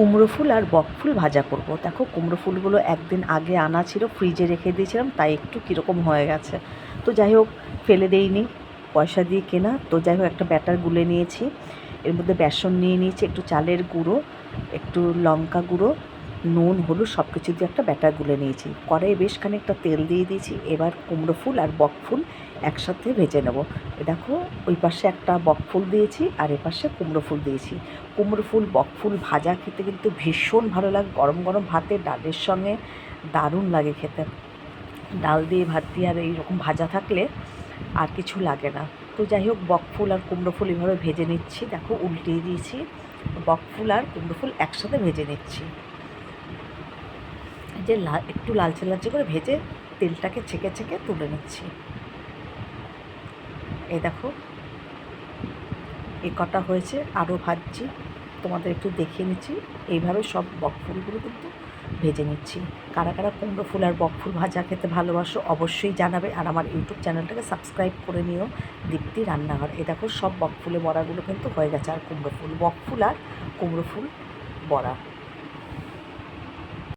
কুমড়ো ফুল আর বক ফুল ভাজা করব। দেখো কুমড়ো ফুলগুলো একদিন আগে আনা ছিল, ফ্রিজে রেখে দিয়েছিলাম, তাই একটু কীরকম হয়ে গেছে। তো যাই হোক, ফেলে দেইনি, পয়সা দিয়ে কেনা। তো যাই হোক, একটা ব্যাটার গুলে নিয়েছি। এর মধ্যে বেসন নিয়ে নিয়েছি, একটু চালের গুঁড়ো, একটু লঙ্কা গুঁড়ো, নুন, হলুদ সব কিছু দিয়ে একটা ব্যাটার গুলে নিয়েছি। কড়াইয়ে বেশ খানিকটা তেল দিয়ে দিয়েছি। এবার কুমড়ো ফুল আর বক ফুল একসাথে ভেজে নেব। দেখো, ওই পাশে একটা বক ফুল দিয়েছি আর এ পাশে কুমড়ো ফুল দিয়েছি। কুমড়ো ফুল বক ফুল ভাজা খেতে কিন্তু ভীষণ ভালো লাগে, গরম গরম ভাতে ডালের সঙ্গে দারুণ লাগে খেতে। ডাল দিয়ে ভাত দিয়ে আর এইরকম ভাজা থাকলে আর কিছু লাগে না। তো যাই হোক, বক ফুল আর কুমড়ো ফুল এভাবে ভেজে নিচ্ছি। দেখো, উল্টিয়ে দিয়েছি। বক ফুল আর কুমড়ো ফুল একসাথে ভেজে নিচ্ছি। যে একটু লালচে লালচে করে ভেজে তেলটাকে ছেঁকে ছেঁকে তুলে নিচ্ছি। এই দেখো, এ কটা হয়েছে, আরও ভাজছি, তোমাদের একটু দেখিয়ে নিচ্ছি। এইভাবে সব বক ফুলগুলো কিন্তু ভেজে নিচ্ছি। কারা কারা কুমড়ো ফুল আর বক ফুল ভাজা খেতে ভালোবাসো অবশ্যই জানাবে, আর আমার ইউটিউব চ্যানেলটাকে সাবস্ক্রাইব করে নিও, দীপ্তি রান্নাঘর। এই দেখো, সব বক ফুলে বড়াগুলো কিন্তু হয়ে গেছে, আর কুমড়ো ফুল, বক ফুল আর কুমড়ো ফুল বড়া।